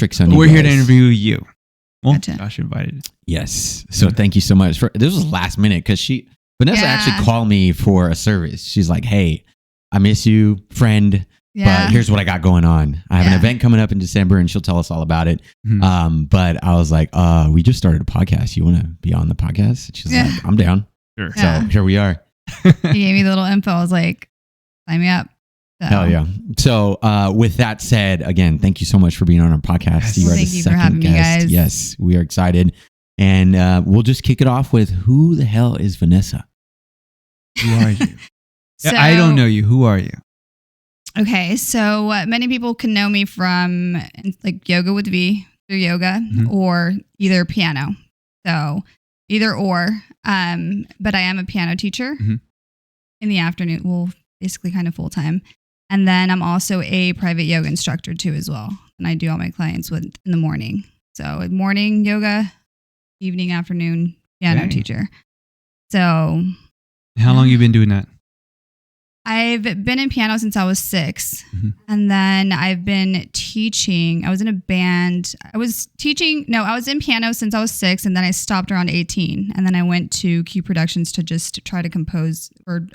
tricks on you. We're guys. here to interview you. Well, Gotcha. Josh invited. Yes. So thank you so much for this was last minute because Vanessa actually called me for a service. She's like, "Hey, I miss you, friend. Yeah. But here's what I got going on. I have an event coming up in December and she'll tell us all about it." Mhm. But I was like, we just started a podcast. You want to be on the podcast? And she's like, I'm down. Sure. So here we are. He gave me the little info. I was like, sign me up. So. Hell yeah. So with that said, again, thank you so much for being on our podcast. Yes. You are Thank the you for second having me, guest. guys. Yes, we are excited. And we'll just kick it off with who the hell is Vanessa? Who are you? So, I don't know you. Who are you? Okay, so many people can know me from like Yoga with V through yoga or either piano. So either or. But I am a piano teacher in the afternoon. Well, basically kind of full time. And then I'm also a private yoga instructor too as well. And I do all my clients in the morning. So morning yoga, evening, afternoon piano teacher. So How long you been doing that? I've been in piano since I was 6. And then I've been teaching. I was in a band. I was in piano since I was 6. And then I stopped around 18. And then I went to Q Productions to just try to compose or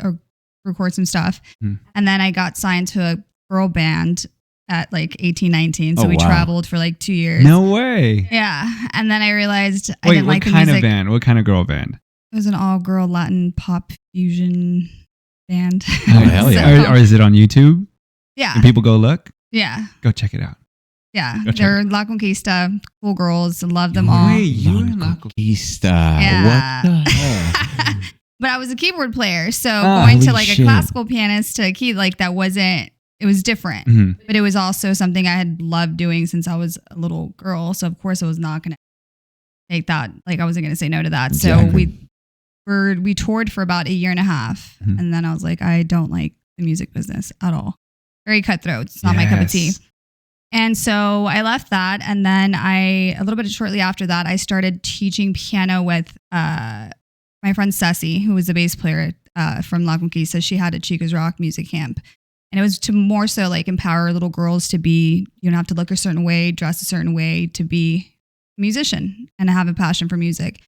record some stuff. And then I got signed to a girl band at like 18, 19. So we traveled for like 2 years. No way. Yeah. And then I realized I didn't like the what kind music. of band? What kind of girl band? It was an all-girl Latin pop fusion band. Oh, hell yeah. Or is it on YouTube? Yeah. Can people go look? Yeah. Go check it out. Yeah. Go check They're La Conquista, cool girls. Love them all. Wait, you and La La Conquista. Yeah. What the hell? But I was a keyboard player. So going to holy like shit. a classical pianist to a key, like that wasn't, it was different. Mhm. But it was also something I had loved doing since I was a little girl. So of course I was not going to take that. Like I wasn't going to say no to that. So we toured for about 1.5 years. And then I was like, I don't like the music business at all. Very cutthroat. It's not my cup of tea. And so I left that. And then a little bit shortly after that, I started teaching piano with my friend Ceci, who was a bass player from La Conquista. She had a Chica's Rock music camp. And it was to more so like empower little girls to be, you don't have to look a certain way, dress a certain way, to be a musician and have a passion for music.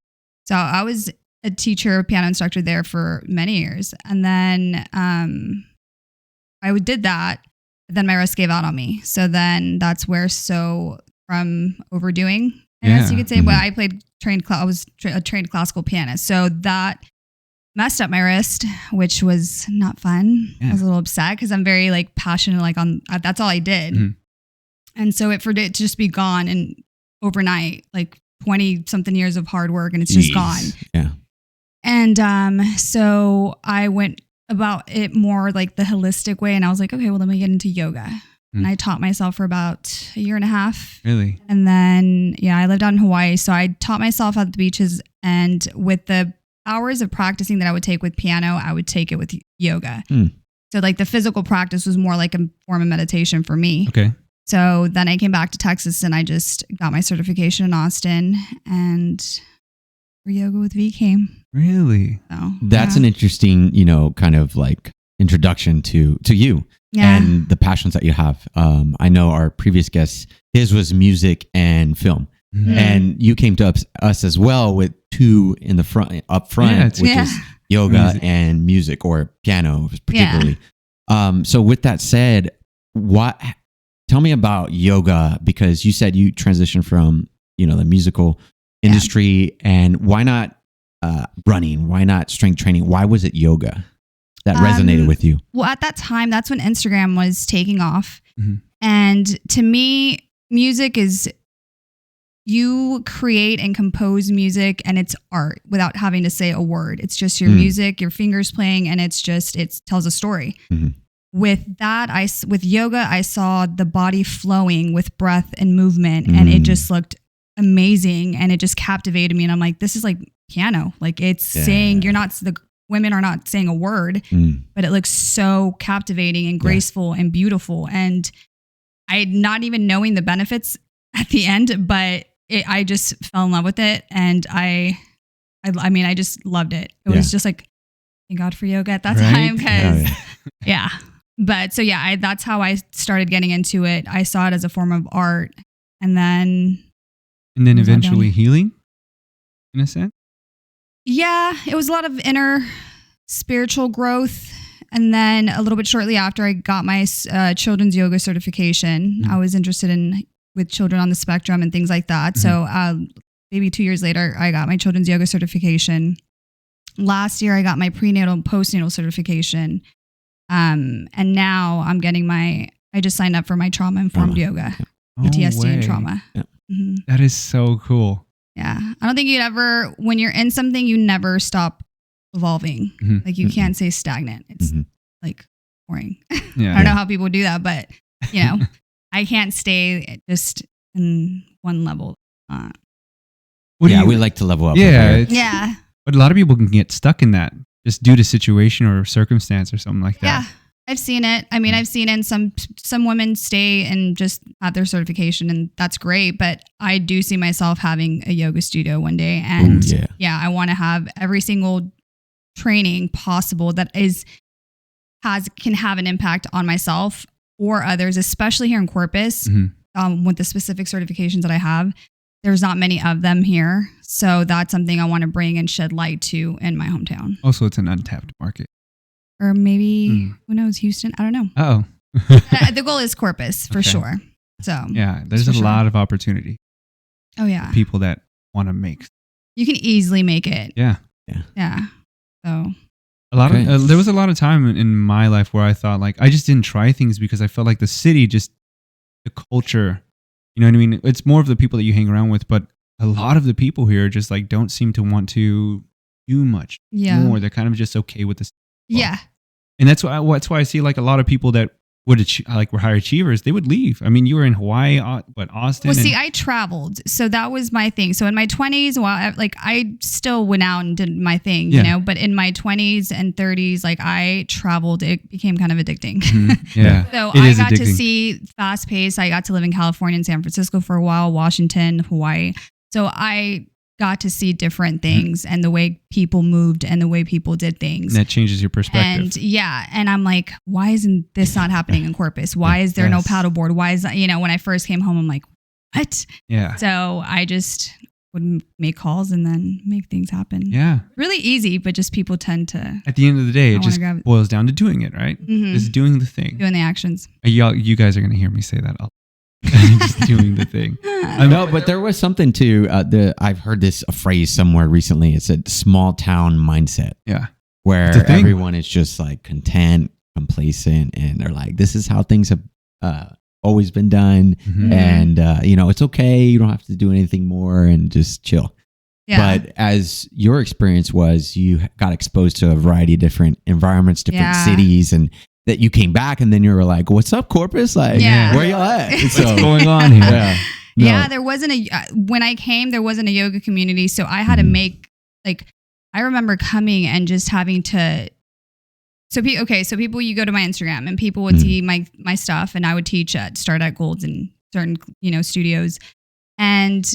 So I was a teacher, piano instructor there for many years. And then I did that. Then my wrist gave out on me. So then that's where, from overdoing, I guess you could say, but I was a trained classical pianist. So that messed up my wrist, which was not fun. I was a little upset because I'm very like passionate, like that's all I did. And so for it to just be gone and overnight, like 20 something years of hard work, and it's just gone. Yeah. And so I went about it more like the holistic way. And I was like, okay, well, let me get into yoga. And I taught myself for about 1.5 years. Really? And then, I lived out in Hawaii. So I taught myself at the beaches, and with the hours of practicing that I would take with piano, I would take it with yoga. So like the physical practice was more like a form of meditation for me. Okay. So then I came back to Texas and I just got my certification in Austin, and Yoga with V came. Really? So That's an interesting, kind of like introduction to you and the passions that you have. I know our previous guest, his was music and film. And you came to us as well with 2 in the up front, which is yoga and music, or piano particularly. So with that said, tell me about yoga, because you said you transitioned from, the musical industry, and why not running? Why not strength training? Why was it yoga that resonated with you? Well, at that time, that's when Instagram was taking off. And to me, music is, you create and compose music, and it's art without having to say a word. It's just your music, your fingers playing, and it tells a story. With that, with yoga, I saw the body flowing with breath and movement, and it just looked amazing, and it just captivated me. And I'm like, this is like piano. Like it's saying, the women are not saying a word, but it looks so captivating and graceful and beautiful. And I not even knowing the benefits at the end, but I just fell in love with it. And I just loved it. It was just like, thank God for yoga at that time. Cause But so that's how I started getting into it. I saw it as a form of art. And then eventually healing, in a sense. Yeah, it was a lot of inner spiritual growth. And then a little bit shortly after, I got my children's yoga certification. I was interested in with children on the spectrum and things like that. So maybe 2 years later, I got my children's yoga certification. Last year, I got my prenatal and postnatal certification. And now I'm getting I just signed up for my trauma-informed yoga, PTSD and trauma. Yeah. Mm-hmm. That is so cool. Yeah. I don't think when you're in something, you never stop evolving. Like you can't stay stagnant. It's like boring. Yeah. I don't know how people do that, but I can't stay just in one level. We like to level up. Yeah. But a lot of people can get stuck in that just due to situation or circumstance or something like that. Yeah. I've seen it. I mean, I've seen in some women stay and just have their certification, and that's great. But I do see myself having a yoga studio one day, and I want to have every single training possible that can have an impact on myself or others, especially here in Corpus. With the specific certifications that I have, there's not many of them here, so that's something I want to bring and shed light to in my hometown. Also, it's an untapped market. Or maybe, who knows, Houston? I don't know. Oh. The goal is Corpus for sure. So yeah, there's a lot of opportunity. Oh yeah. People that want to make. You can easily make it. Yeah. So there was a lot of time in my life where I thought like I just didn't try things because I felt like the city, just the culture, you know what I mean? It's more of the people that you hang around with, but a lot of the people here just like don't seem to want to do much more. They're kind of just okay with this. Yeah. And that's why I see like a lot of people that were high achievers, they would leave. I mean, you were in Hawaii, Austin. Well, see, I traveled. So that was my thing. So in my 20s, I still went out and did my thing, you know, but in my 20s and 30s, like I traveled, it became kind of addicting. Yeah. So I got to see fast pace. I got to live in California and San Francisco for a while, Washington, Hawaii. So I got to see different things and the way people moved and the way people did things. And that changes your perspective. And I'm like, why isn't this not happening in Corpus? Why is there no paddleboard? Why is that? You know, when I first came home, I'm like, what? Yeah. So I just would make calls and then make things happen. Yeah. Really easy, but just people tend to. At the end of the day, it just boils down to doing it, right? Just doing the thing. Doing the actions. You guys are going to hear me say that all. Just doing the thing. I know, but there was something to I've heard a phrase somewhere recently. It said small town mindset. Yeah. Where everyone is just like content, complacent, and they're like, this is how things have always been done. And, it's okay. You don't have to do anything more and just chill. Yeah. But as your experience was, you got exposed to a variety of different environments, different cities, and that you came back and then you were like, what's up, Corpus? Like, where y'all at? So, what's going on here? There wasn't when I came, there wasn't a yoga community. So I had to make, I remember coming and just having to, so people, you go to my Instagram and people would see my stuff, and I would teach start at Golds and certain, studios, and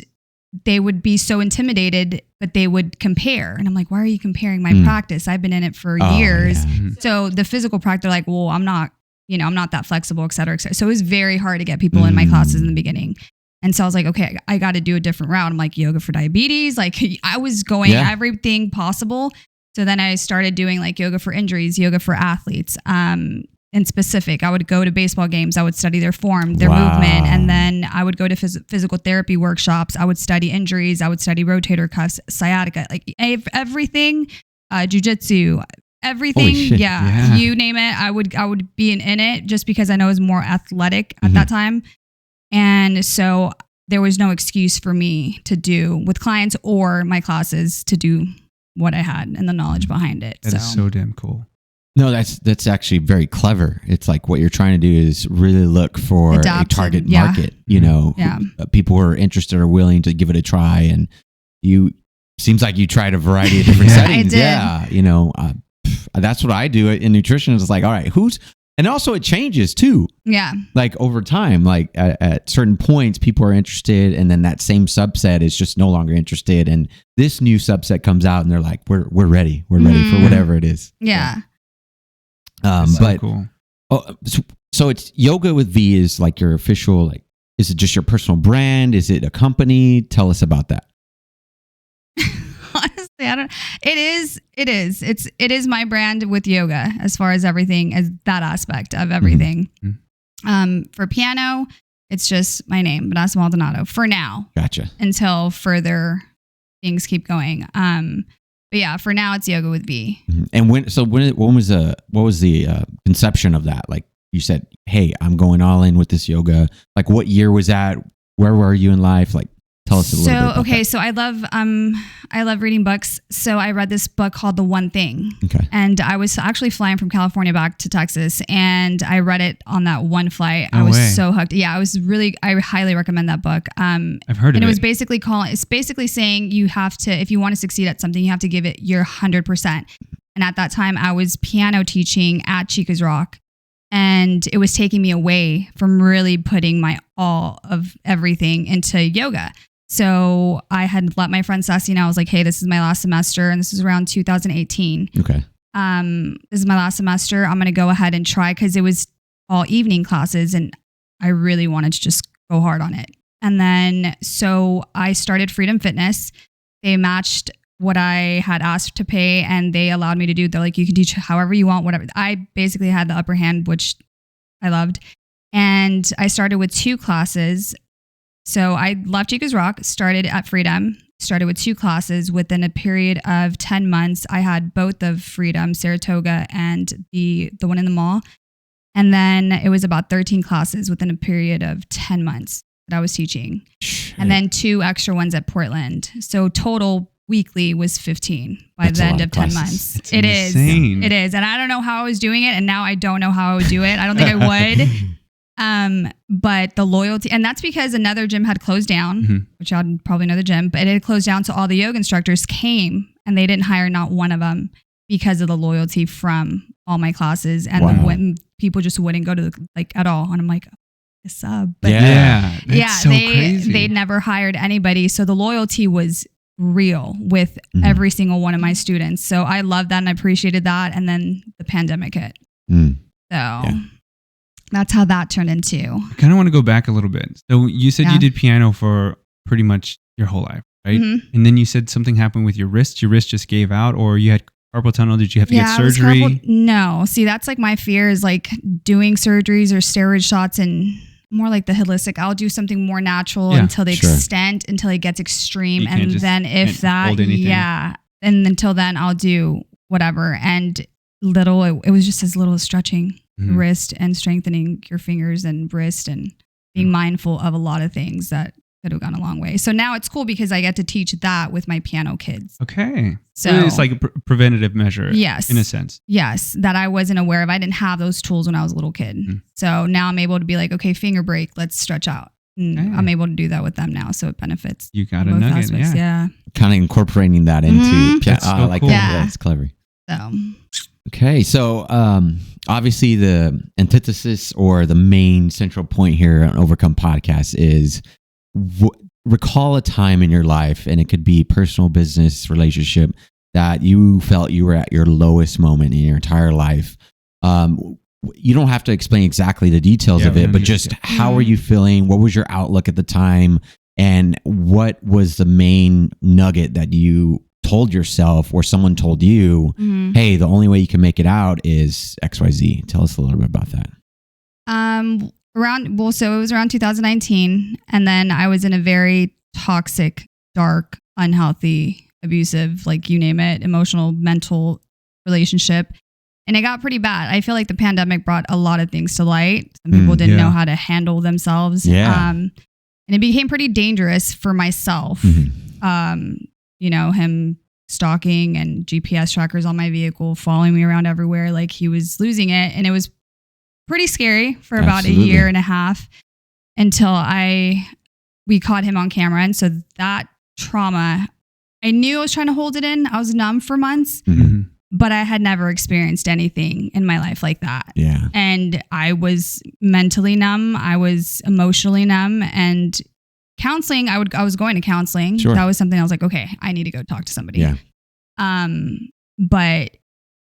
they would be so intimidated, but they would compare. And I'm like, why are you comparing my practice? I've been in it for years. Yeah. So the physical practice, they're like, well, I'm not that flexible, et cetera, et cetera. So it was very hard to get people in my classes in the beginning. And so I was like, okay, I got to do a different route. I'm like, yoga for diabetes. Like I was going everything possible. So then I started doing like yoga for injuries, yoga for athletes. In specific, I would go to baseball games. I would study their form, their movement. And then I would go to physical therapy workshops. I would study injuries. I would study rotator cuffs, sciatica, like everything, jujitsu, everything. Yeah. You name it. I would be in it just because I know it was more athletic at that time. And so there was no excuse for me to do with clients or my classes to do what I had and the knowledge behind it. That is so damn cool. No, that's actually very clever. It's like what you're trying to do is really look for a target market, people who are interested or willing to give it a try. And seems like you tried a variety of different settings. I did. That's what I do in nutrition. It's like, all right, and also it changes too. Yeah. Like over time, like at certain points, people are interested, and then that same subset is just no longer interested. And this new subset comes out and they're like, we're ready. We're ready for whatever it is. Yeah. So cool. So it's Yoga with V is like your official is it just your personal brand? Is it a company? Tell us about that. Honestly, I don't. It is. It is my brand with yoga as far as everything, as that aspect of everything. For piano, it's just my name, Vanessa Maldonado, for now. Gotcha. Until further things keep going. But yeah, for now it's yoga with V. And what was the conception of that? Like you said, hey, I'm going all in with this yoga. Like what year was that? Where were you in life? Like tell us a little bit about that. So I love reading books. So I read this book called The One Thing. Okay. And I was actually flying from California back to Texas, and I read it on that one flight. I was so hooked. Yeah, I highly recommend that book. I've heard of it. And it was basically saying you have to, if you want to succeed at something, you have to give it your 100%. And at that time I was piano teaching at Chica's Rock, and it was taking me away from really putting my all of everything into yoga. So I had let my friend Sassy know. I was like, hey, this is my last semester. And this is around 2018. Okay. This is my last semester. I'm going to go ahead and try, because it was all evening classes and I really wanted to just go hard on it. And then, so I started Freedom Fitness. They matched what I had asked to pay, and they allowed me to do, they're like, you can teach however you want, whatever. I basically had the upper hand, which I loved. And I started with 2 classes. So I left Chica's Rock, started at Freedom, started with 2 classes. Within a period of 10 months, I had both of Freedom, Saratoga, and the one in the mall. And then it was about 13 classes within a period of 10 months that I was teaching. Shit. And then 2 extra ones at Portland. So total weekly was 15 by the end of 10 months. It's insane. It is. And I don't know how I was doing it. And now I don't know how I would do it. I don't think I would. But the loyalty, and that's because another gym had closed down, which y'all probably know the gym, but it had closed down. So all the yoga instructors came and they didn't hire not one of them because of the loyalty from all my classes. And when people just wouldn't go to at all. And I'm like, a sub. But they never hired anybody. So the loyalty was real with every single one of my students. So I loved that and I appreciated that. And then the pandemic hit. That's how that turned into. I kind of want to go back a little bit. So you said you did piano for pretty much your whole life, right? And then you said something happened with your wrist. Your wrist just gave out, or you had carpal tunnel. Did you have to get surgery? No. See, that's like my fear is like doing surgeries or steroid shots, and more like the holistic. I'll do something more natural until the extent, until it gets extreme. And then if that, and until then I'll do whatever. And it was just as little as stretching the wrist and strengthening your fingers and wrist and being mindful of a lot of things that could have gone a long way. So now it's cool because I get to teach that with my piano kids. Okay. So it's like a preventative measure. Yes. In a sense. Yes. That I wasn't aware of. I didn't have those tools when I was a little kid. So now I'm able to be like, okay, finger break, let's stretch out. I'm able to do that with them now. So it benefits. You got a nugget. Yeah. Kind of incorporating that into piano. So like cool. that. That's clever. So. Okay. So, obviously the antithesis or the main central point here on Overcome Podcast is recall a time in your life, and it could be personal, business, relationship, that you felt you were at your lowest moment in your entire life. You don't have to explain exactly the details of it, but just how are you feeling? What was your outlook at the time? And what was the main nugget that you told yourself or someone told you, hey, the only way you can make it out is XYZ? Tell us a little bit about that. So it was around 2019, and then I was in a very toxic, dark, unhealthy, abusive, like you name it, emotional, mental relationship. And it got pretty bad. I feel like the pandemic brought a lot of things to light. Some people didn't know how to handle themselves. And it became pretty dangerous for myself. Him stalking and GPS trackers on my vehicle, following me around everywhere. Like he was losing it. And it was pretty scary for about a year and a half until we caught him on camera. And so that trauma, I knew I was trying to hold it in. I was numb for months, but I had never experienced anything in my life like that. Yeah. And I was mentally numb. I was emotionally numb, and counseling, I was going to counseling. That was something I was like, okay, I need to go talk to somebody. Yeah. But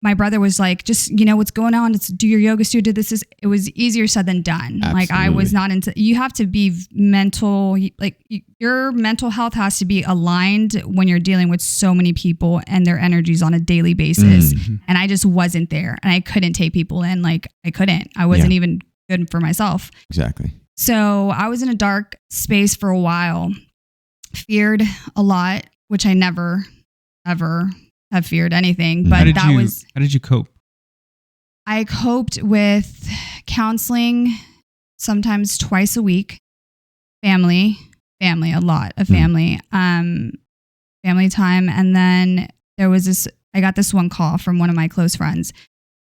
my brother was like, just, what's going on? Let's do your yoga studio. It was easier said than done. Absolutely. Like I was not you have to be your mental health has to be aligned when you're dealing with so many people and their energies on a daily basis. And I just wasn't there, and I couldn't take people in. Like I wasn't even good for myself. Exactly. So I was in a dark space for a while, feared a lot, which I never, ever have feared anything, but how did you cope? I coped with counseling, sometimes twice a week, family, a lot of family time. And then there was I got this one call from one of my close friends.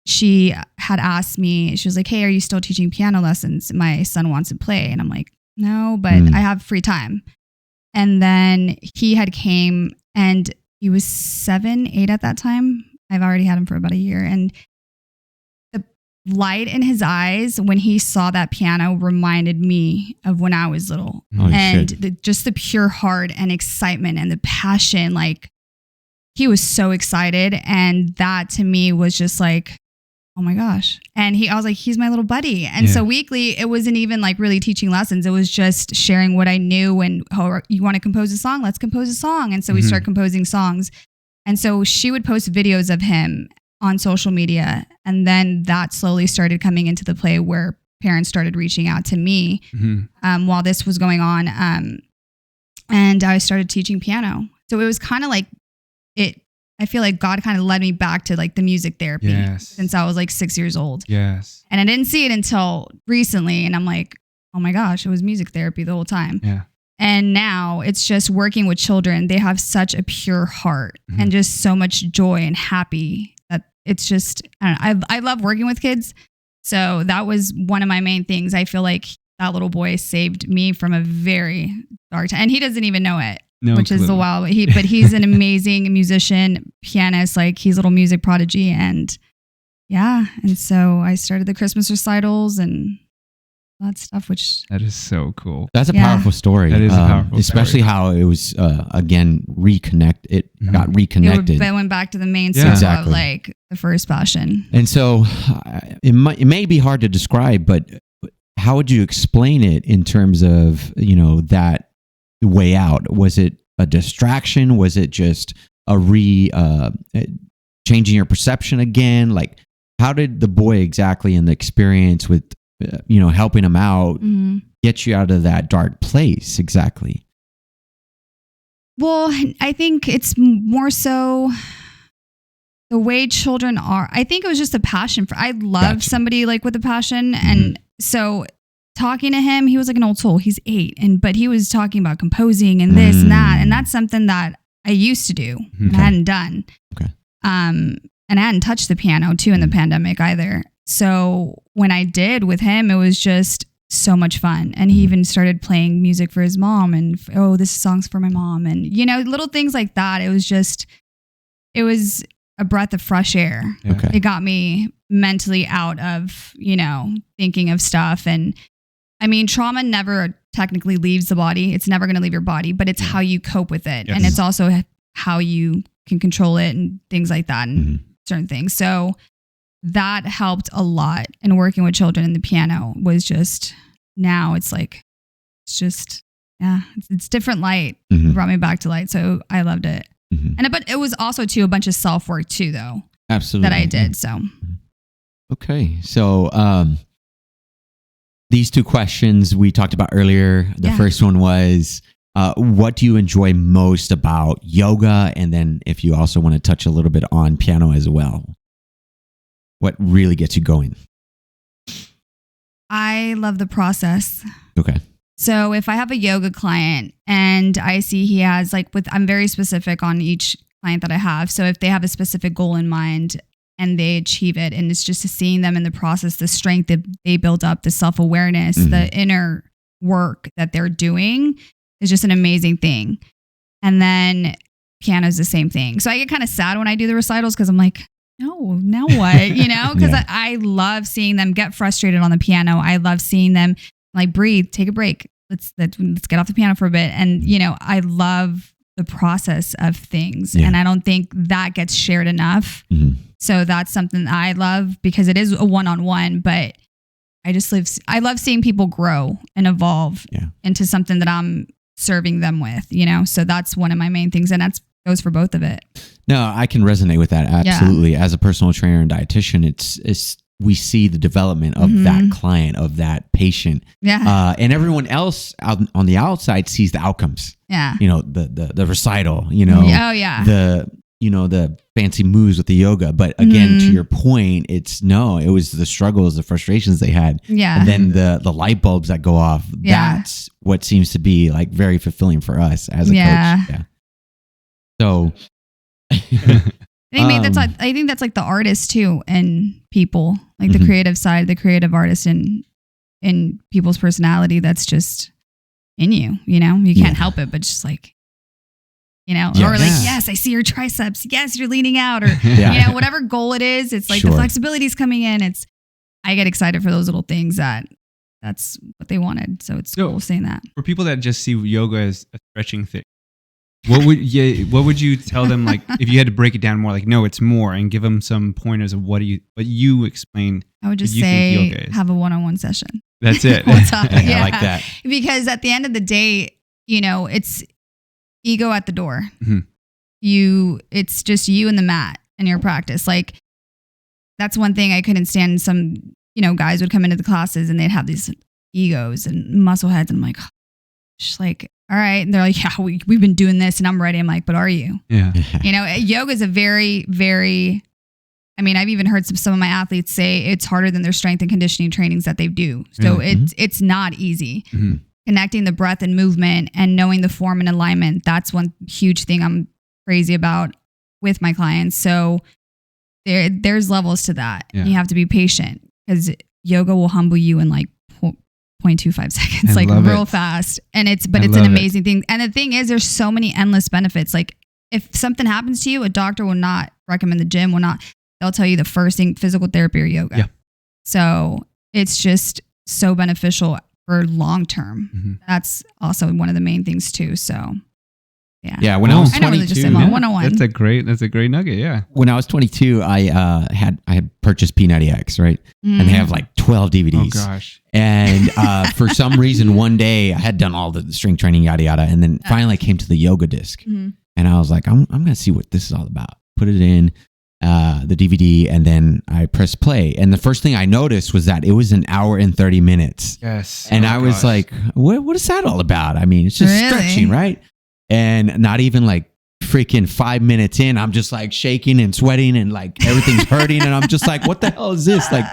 She had asked me, she was like, hey, are you still teaching piano lessons? My son wants to play. And I'm like, no, but I have free time. And then he had came, and he was 7, 8 at that time. I've already had him for about a year. And the light in his eyes when he saw that piano reminded me of when I was little. And just the pure heart and excitement and the passion. Like, he was so excited. And that to me was just like, oh my gosh. And I was like, he's my little buddy. And so weekly, it wasn't even like really teaching lessons. It was just sharing what I knew. And you want to compose a song? Let's compose a song. And so we start composing songs. And so she would post videos of him on social media. And then that slowly started coming into the play where parents started reaching out to me while this was going on. And I started teaching piano. So it was kind of like I feel like God kind of led me back to like the music therapy since I was like 6 years old. Yes. And I didn't see it until recently. And I'm like, oh my gosh, it was music therapy the whole time. Yeah. And now it's just working with children. They have such a pure heart and just so much joy and happy that it's just, I love working with kids. So that was one of my main things. I feel like that little boy saved me from a very dark time. And he doesn't even know it. Which is the wild. But he's an amazing musician, pianist. Like, he's a little music prodigy, and and so I started the Christmas recitals and all that stuff. That is so cool. That's a powerful story. That is a powerful especially story. How it was again got reconnected. It went back to the main source of like the first passion. And so it may be hard to describe, but how would you explain it in terms of that way out? Was it a distraction? Was it just changing your perception again? Like, how did the boy exactly in the experience with helping him out get you out of that dark place exactly? Well, I think it's more so the way children are. I think it was just a passion I love somebody like with a passion. And so talking to him, he was like an old soul. He's 8, but he was talking about composing and this and that, and that's something that I used to do and I hadn't done. Okay. And I hadn't touched the piano too in the pandemic either. So when I did with him, it was just so much fun. And he even started playing music for his mom, and this song's for my mom, and little things like that. It was a breath of fresh air. Okay. It got me mentally out of thinking of stuff. And I mean, trauma never technically leaves the body. It's never going to leave your body, but it's how you cope with it. Yes. And it's also how you can control it and things like that and certain things. So that helped a lot. And working with children in the piano was just, now it's like, it's different light. It brought me back to light. So I loved it. But it was also too a bunch of self-work too, though. Absolutely. That I did. So. Okay. So, these 2 questions we talked about earlier. The first one was, what do you enjoy most about yoga? And then if you also want to touch a little bit on piano as well, what really gets you going? I love the process. Okay. So if I have a yoga client and I see he has I'm very specific on each client that I have. So if they have a specific goal in mind and they achieve it, and it's just seeing them in the process, the strength that they build up, the self-awareness, the inner work that they're doing is just an amazing thing. And then piano is the same thing. So I get kind of sad when I do the recitals because I'm like, no, now what? Because I love seeing them get frustrated on the piano. I love seeing them like breathe, take a break. Let's get off the piano for a bit. And, I love the process of things. Yeah. And I don't think that gets shared enough. Mm-hmm. So that's something I love because it is a one-on-one, but I love seeing people grow and evolve into something that I'm serving them with, So that's one of my main things. And that goes for both of it. No, I can resonate with that. Absolutely. Yeah. As a personal trainer and dietitian, it's we see the development of that client, of that patient. Yeah. And everyone else out on the outside sees the outcomes. Yeah. The recital, Oh yeah. The fancy moves with the yoga. But again, to your point, it was the struggles, the frustrations they had. Yeah. And then the light bulbs that go off. Yeah. That's what seems to be like very fulfilling for us as a coach. Yeah. So I think that's like the artist too, and people like the creative side, the creative artist in people's personality. That's just in you, you can't help it, but just like, or like, yes, I see your triceps. Yes, you're leaning out, or whatever goal it is. It's like the flexibility is coming in. I get excited for those little things that's what they wanted. So it's cool saying that. For people that just see yoga as a stretching thing, what would you tell them, like, if you had to break it down more, like, no, it's more, and give them some pointers of what you explain? I would just say have a one-on-one session. That's it. What's up? I like that. Because at the end of the day, it's ego at the door. Mm-hmm. It's just you and the mat and your practice. Like, that's one thing I couldn't stand. Some, guys would come into the classes and they'd have these egos and muscle heads. And I'm like, just like, all right. And they're like, yeah, we've been doing this and I'm ready. I'm like, but are you? Yeah. Yoga is a very, very, I've even heard some of my athletes say it's harder than their strength and conditioning trainings that they do. So it's not easy. Mm-hmm. Connecting the breath and movement and knowing the form and alignment. That's one huge thing I'm crazy about with my clients. So there's levels to that. Yeah. You have to be patient because yoga will humble you in like 0.25 seconds, like real fast. And it's an amazing thing. And the thing is, there's so many endless benefits. Like if something happens to you, a doctor will not recommend the gym, they'll tell you the first thing, physical therapy or yoga. Yeah. So it's just so beneficial for long term. Mm-hmm. That's also one of the main things too. So yeah. When I was 22, 101. That's a great nugget. Yeah. When I was 22, I had purchased P90X, right? And they have like 12 DVDs. Oh gosh. And for some reason, one day I had done all the strength training, yada yada, and then finally I came to the yoga disc, and I was like, I'm gonna see what this is all about. Put it in the DVD, and then I pressed play. And the first thing I noticed was that it was an hour and 30 minutes. Yes. And I was like, what is that all about? It's just stretching, right? And not even like freaking 5 minutes in, I'm just like shaking and sweating and like everything's hurting. And I'm just like, what the hell is this? Like,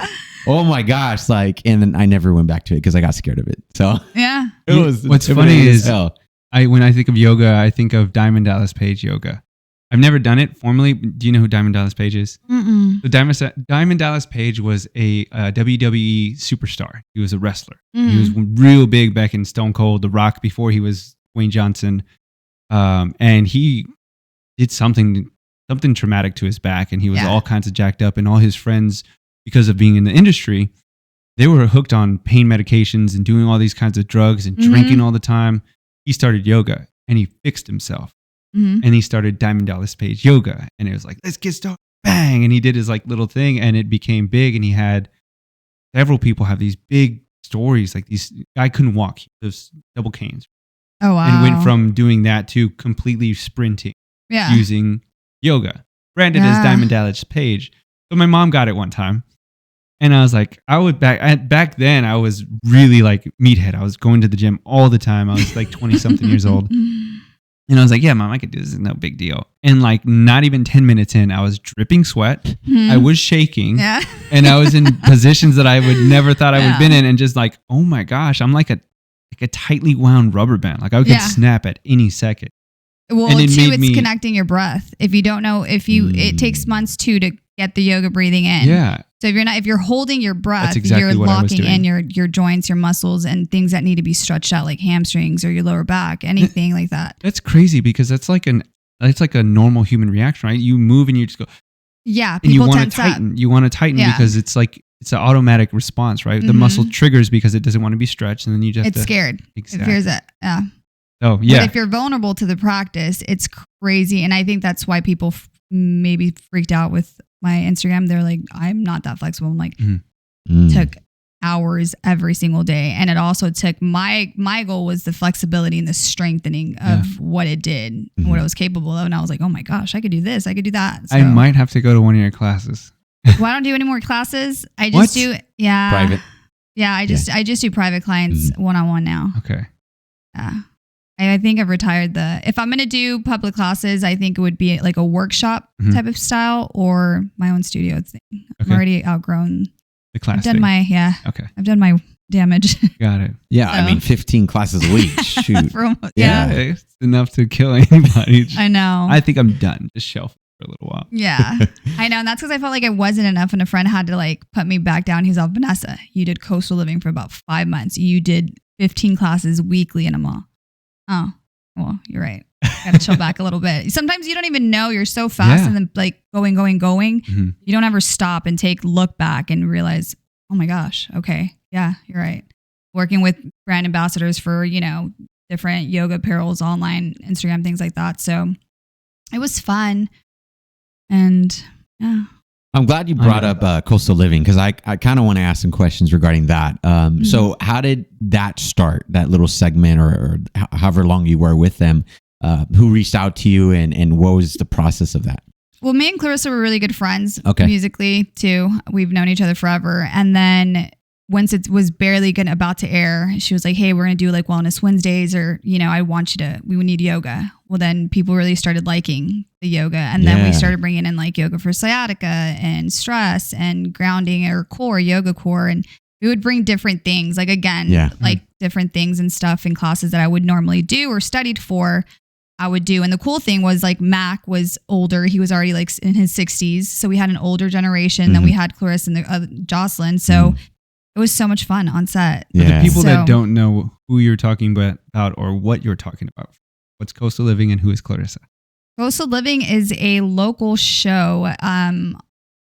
oh my gosh. Like, and then I never went back to it because I got scared of it. So yeah. What's funny is when I think of yoga, I think of Diamond Dallas Page yoga. I've never done it formally. Do you know who Diamond Dallas Page is? Mm-mm. So Diamond Dallas Page was a WWE superstar. He was a wrestler. He was real big back in Stone Cold, The Rock, before he was Wayne Johnson. And he did something traumatic to his back, and he was all kinds of jacked up. And all his friends, because of being in the industry, they were hooked on pain medications and doing all these kinds of drugs and drinking all the time. He started yoga, and he fixed himself. And he started Diamond Dallas Page yoga, and it was like, let's get started, bang! And he did his like little thing, and it became big. And he had several people have these big stories, like these guy couldn't walk, those double canes. Oh wow! And went from doing that to completely sprinting, using yoga, branded as Diamond Dallas Page. So my mom got it one time, and I was like, back then I was really like meathead. I was going to the gym all the time. I was like 20 something years old. And I was like, yeah, Mom, I could do this. It's no big deal. And like not even 10 minutes in, I was dripping sweat. I was shaking. Yeah. And I was in positions that I would never thought I would have been in. And just like, oh my gosh, I'm like a tightly wound rubber band. Like I could snap at any second. Well, and it's connecting your breath. If you don't know, it takes months to get the yoga breathing in. Yeah. So if you're holding your breath, exactly you're locking in your joints, your muscles, and things that need to be stretched out, like hamstrings or your lower back, anything like that. That's crazy because that's like a normal human reaction, right? You move and you just go. Yeah. And you want to tighten. You want to tighten because it's like it's an automatic response, right? The muscle triggers because it doesn't want to be stretched, and then you just scared. Exactly. It fears it. Yeah. Oh, yeah. But if you're vulnerable to the practice, it's crazy. And I think that's why people maybe freaked out with my Instagram. They're like, I'm not that flexible. I'm like, took hours every single day. And it also took my goal was the flexibility and the strengthening of what it did, what it was capable of. And I was like, oh my gosh, I could do this. I could do that. So, I might have to go to one of your classes. well, I don't do any more classes. I just do, private. Yeah, I just do private clients one-on-one now. Okay. Yeah. I think I've retired if I'm going to do public classes, I think it would be like a workshop type of style or my own studio thing. I'm already outgrown the class. I've done I've done my damage. Got it. Yeah. So. I mean, 15 classes a week. Shoot. Yeah. It's enough to kill anybody. I know. I think I'm done. Just shelf for a little while. Yeah. I know. And that's because I felt like it wasn't enough. And a friend had to like put me back down. He's all, Vanessa, you did coastal living for about 5 months. You did 15 classes weekly in a month. Oh, well, you're right. Got to chill back a little bit. Sometimes you don't even know, you're so fast and then like going. You don't ever stop and look back and realize, oh my gosh, okay. Yeah, you're right. Working with brand ambassadors for, different yoga apparels, online, Instagram, things like that. So it was fun. And yeah. I'm glad you brought up coastal living because I kind of want to ask some questions regarding that. So how did that start, that little segment or however long you were with them? Who reached out to you and what was the process of that? Well, me and Clarissa were really good friends musically too. We've known each other forever. And then once it was barely about to air, she was like, hey, we're going to do like Wellness Wednesdays or, we would need yoga. Well, then people really started liking the yoga. And then we started bringing in like yoga for sciatica and stress and grounding or core, yoga core. And we would bring different things, like like different things and stuff in classes that I would normally do or studied for. I would do. And the cool thing was like Mac was older. He was already like in his 60s. So we had an older generation. Then we had Clarissa and the Jocelyn. So it was so much fun on set. For the people that don't know who you're talking about or what you're talking about, what's Coastal Living and who is Clarissa? Coastal Living is a local show.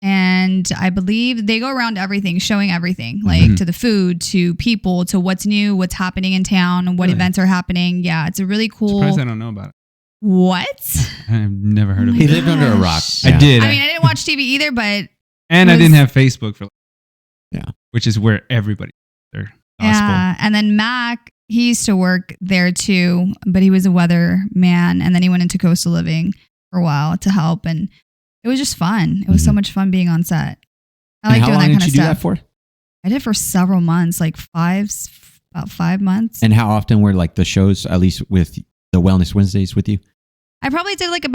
And I believe they go around everything, showing everything, like to the food, to people, to what's new, what's happening in town, what events are happening. Yeah, it's a really cool. Surprised I don't know about it. What? I've never heard of it. He lived under a rock. I did. I mean, I didn't watch TV either, but. And I didn't have Facebook which is where everybody their gospel. Yeah, and then Mac, he used to work there too, but he was a weather man, and then he went into Coastal Living for a while to help, and it was just fun. It was so much fun being on set. I like doing that kind of stuff. How long did you do that for? I did for several months, like about 5 months. And how often were like the shows, at least with the Wellness Wednesdays with you? I probably did like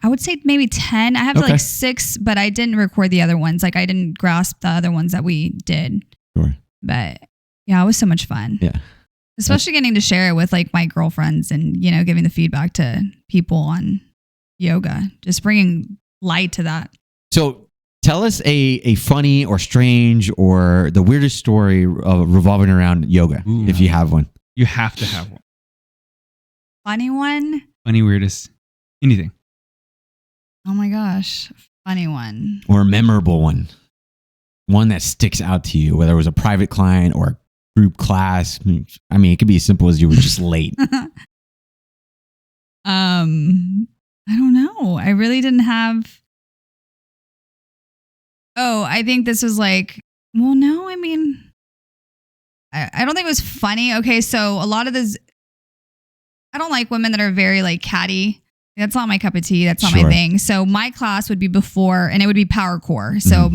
I would say maybe 10. I have like 6, but I didn't record the other ones. Like I didn't grasp the other ones that we did. Sure. But yeah, it was so much fun. Yeah. Especially getting to share it with like my girlfriends and, giving the feedback to people on yoga, just bringing light to that. So tell us a funny or strange or the weirdest story revolving around yoga, if you have one. You have to have one. Funny one? Funny, weirdest, anything. Oh my gosh. Funny one. Or a memorable one. One that sticks out to you, whether it was a private client or a group class. I mean, it could be as simple as you were just late. I don't know. I really didn't have. Oh, I think this was like, well, no, I mean, I don't think it was funny. Okay, so a lot of this, I don't like women that are very like catty. That's not my cup of tea. That's not my thing. So my class would be before, and it would be power core. So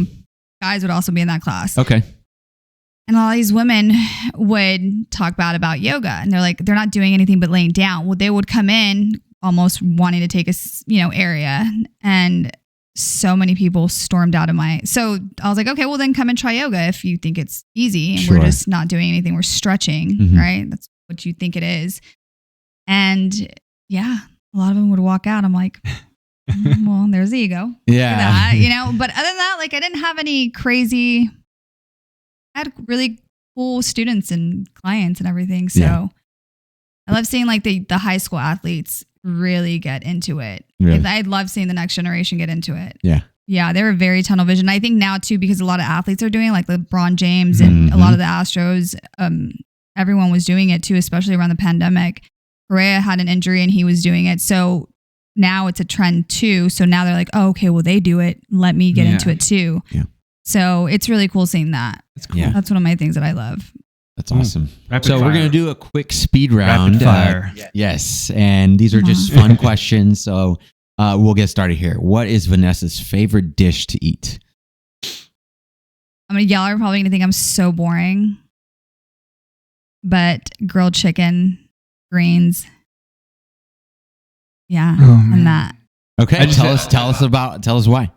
guys would also be in that class. Okay. And all these women would talk bad about yoga, and they're like, they're not doing anything but laying down. Well, they would come in almost wanting to take a, area, and so many people stormed out of so I was like, okay, well then come and try yoga if you think it's easy and we're just not doing anything. We're stretching, right? That's what you think it is. And yeah, a lot of them would walk out. I'm like, well, there's the ego. Yeah. That, but other than that, like I didn't have any crazy, I had really cool students and clients and everything. So I love seeing like the high school athletes really get into it. Really? I love seeing the next generation get into it. Yeah. Yeah, they were very tunnel vision. I think now too, because a lot of athletes are doing like LeBron James and a lot of the Astros, everyone was doing it too, especially around the pandemic. Correa had an injury and he was doing it. So now it's a trend too. So now they're like, oh, okay, well, they do it. Let me get into it too. Yeah. So it's really cool seeing that. That's cool. Yeah. That's one of my things that I love. That's awesome. Rapid So fire. we're going to do a quick speed round. Rapid fire. Yes. And these are just fun questions. So we'll get started here. What is Vanessa's favorite dish to eat? I'm going to yell. You're probably going to think I'm so boring. But grilled chicken, greens. Yeah. And that. Okay. Tell us why.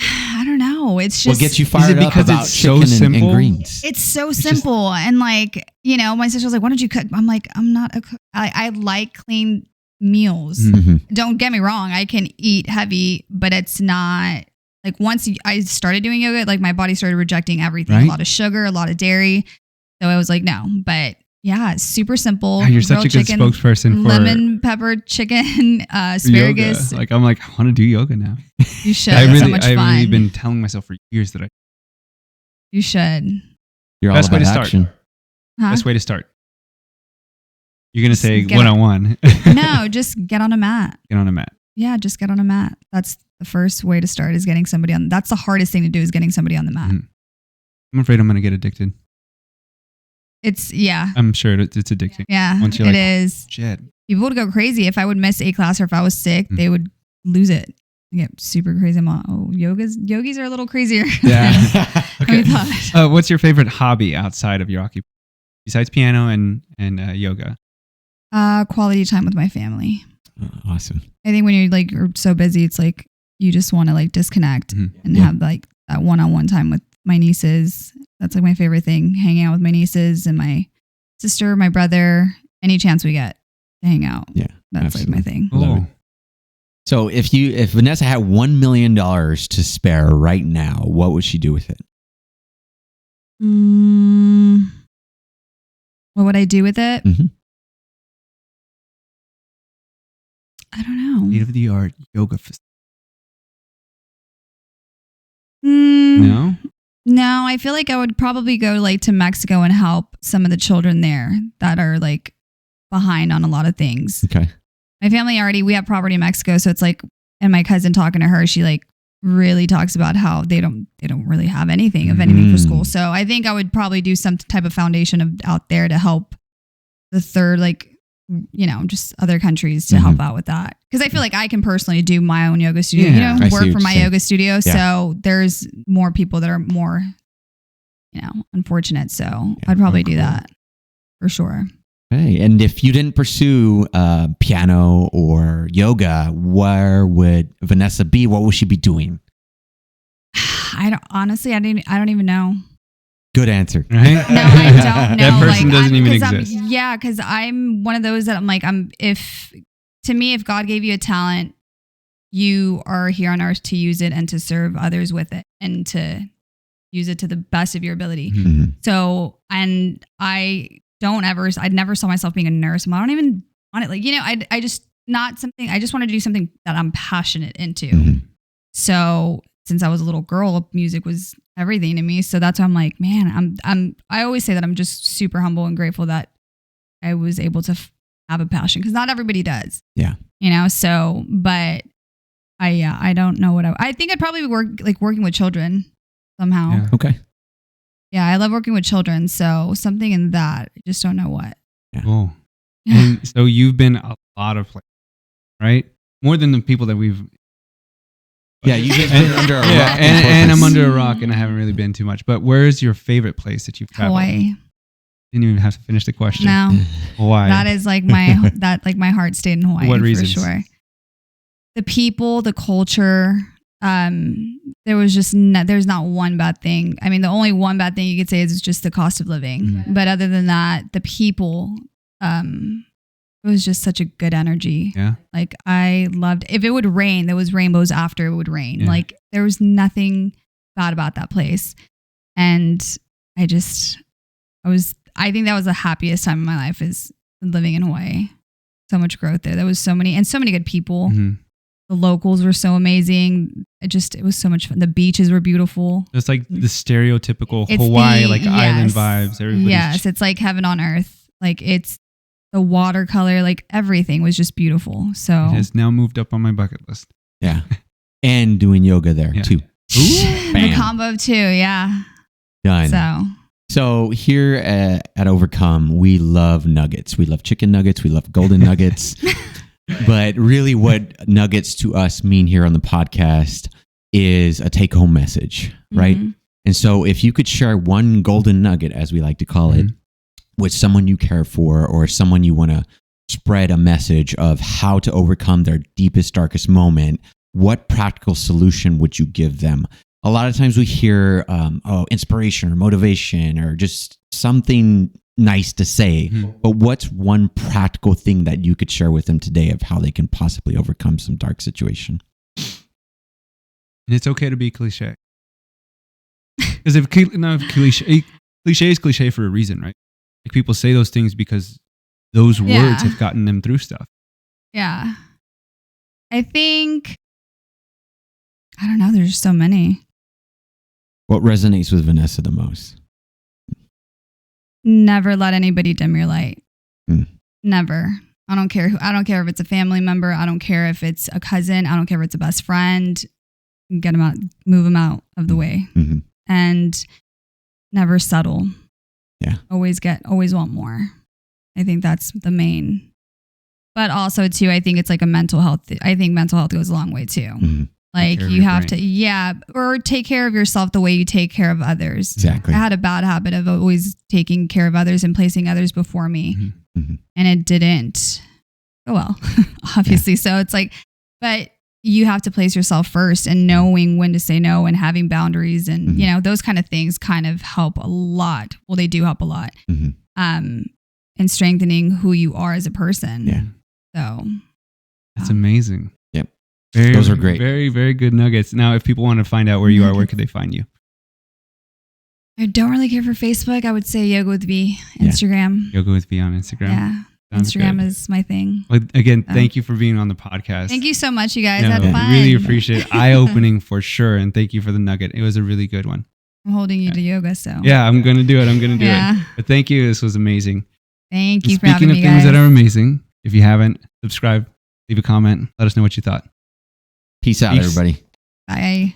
I don't know. It's just. What gets you fired up about it's so chicken and simple? greens? It's so simple. And like, my sister was like, why don't you cook? I'm like, I'm not a cook. I like clean meals. Mm-hmm. Don't get me wrong. I can eat heavy, but it's not like once I started doing yoga, like my body started rejecting everything. Right? A lot of sugar, a lot of dairy. So I was like, no, but yeah, it's super simple. You're such a good chicken, spokesperson for lemon pepper chicken, asparagus. yoga. Like I'm like, I want to do yoga now. You should. It's so much fun. I've really been telling myself for years that You should. You're all Best way about to action. start. Huh? Best way to start. You're gonna say get one-on-one. No, just get on a mat. Get on a mat. Yeah, just get on a mat. That's the first way to start is getting somebody on. That's the hardest thing to do is getting somebody on the mat. Mhm. I'm afraid I'm gonna get addicted. It's, yeah. I'm sure it's addicting. Yeah, Once it you're like, is. Shit. People would go crazy. If I would miss a class or if I was sick, they would lose it. Get super crazy. I'm like, oh, yogis are a little crazier. Yeah. than we thought. What's your favorite hobby outside of your occupation? Besides piano and yoga? Quality time with my family. Awesome. I think when you're like you're so busy, it's like you just want to like disconnect and have like that one-on-one time with my nieces. That's like my favorite thing, hanging out with my nieces and my sister, my brother, any chance we get to hang out. Yeah. That's absolutely. like my thing. Oh. So if Vanessa had $1 million to spare right now, what would she do with it? What would I do with it? Mm-hmm. I don't know. State-of-the-art yoga facility. No? No? No, I feel like I would probably go like to Mexico and help some of the children there that are like behind on a lot of things. Okay. My family we have property in Mexico, so it's like, and my cousin talking to her, she like really talks about how they don't really have anything for school. So I think I would probably do some type of foundation out there to help the third, like, just other countries to help out with that. Because I feel like I can personally do my own yoga studio, work for my yoga studio. Yeah. So there's more people that are more, unfortunate. So I'd probably do that for sure. Okay. And if you didn't pursue piano or yoga, where would Vanessa be? What would she be doing? I don't even know. Good answer. Right? No, I don't know. That person doesn't even exist. Because I'm one of those that I'm like, if God gave you a talent, you are here on earth to use it and to serve others with it and to use it to the best of your ability. Mm-hmm. So, and I never saw myself being a nurse. I don't even want it. Like, I just want to do something that I'm passionate into. Mm-hmm. So since I was a little girl, music was everything to me. So that's why I'm like, man, I always say that I'm just super humble and grateful that I was able to have a passion because not everybody does. Yeah. So, but I don't know what I think I'd probably working with children somehow. Yeah. Okay. Yeah. I love working with children. So something in that, I just don't know what. Yeah. Oh. And so you've been a lot of places, right? More than the people that we've. Yeah, you've just been under a rock. And I'm under a rock and I haven't really been too much. But where's your favorite place that you've traveled? Hawaii. Didn't even have to finish the question. No. Hawaii. That is like my heart stayed in Hawaii. What reasons? For sure. The people, the culture. There's not one bad thing. I mean, the only one bad thing you could say is just the cost of living. Mm-hmm. But other than that, the people, it was just such a good energy. Yeah. Like I loved, if it would rain, there was rainbows after it would rain. Yeah. Like there was nothing bad about that place. And I think that was the happiest time of my life is living in Hawaii. So much growth there. There was so many good people. Mm-hmm. The locals were so amazing. It was so much fun. The beaches were beautiful. It's like the stereotypical Hawaii, island vibes. Yes, it's like heaven on earth. Like it's the watercolor, like everything was just beautiful. So it has now moved up on my bucket list. Yeah. And doing yoga there too. The combo of two. Yeah. Done. So here at Overcome, we love nuggets. We love chicken nuggets. We love golden nuggets. But really what nuggets to us mean here on the podcast is a take-home message, right? Mm-hmm. And so if you could share one golden nugget, as we like to call it, with someone you care for or someone you want to spread a message of how to overcome their deepest, darkest moment, what practical solution would you give them? A lot of times we hear, inspiration or motivation or just something nice to say. Mm-hmm. But what's one practical thing that you could share with them today of how they can possibly overcome some dark situation? And it's okay to be cliche. Because cliche is cliche for a reason, right? Like people say those things because those words have gotten them through stuff. Yeah. I think, I don't know, there's so many. What resonates with Vanessa the most? Never let anybody dim your light. Never. I don't care if it's a family member. I don't care if it's a cousin. I don't care if it's a best friend. Get them out, move them out of the way. Mm-hmm. And never settle. Yeah. Always want more. I think that's the main. But also too, I think it's like a mental health. I think mental health goes a long way too. Mm-hmm. Like you have to, or take care of yourself the way you take care of others. Exactly. I had a bad habit of always taking care of others and placing others before me. Mm-hmm. Mm-hmm. And it didn't go well, obviously. Yeah. So it's like, but you have to place yourself first and knowing when to say no and having boundaries and, those kind of things kind of help a lot. Well, they do help a lot. Mm-hmm. In strengthening who you are as a person. Yeah. So. That's amazing. Those are great. Very, very good nuggets. Now, if people want to find out where you are, where could they find you? I don't really care for Facebook. I would say Yoga with V, Instagram. Yoga with V on Instagram. Yeah. Sounds Instagram good. Is my thing. Well, again, thank you for being on the podcast. Thank you so much, you guys. I had fun. Really appreciate it. Eye-opening for sure. And thank you for the nugget. It was a really good one. I'm holding you to yoga, so. Yeah, I'm going to do it. it. But thank you. This was amazing. Thank you for having me, Speaking of things that are amazing, if you haven't, subscribe, leave a comment, let us know what you thought. Peace out, everybody. Bye.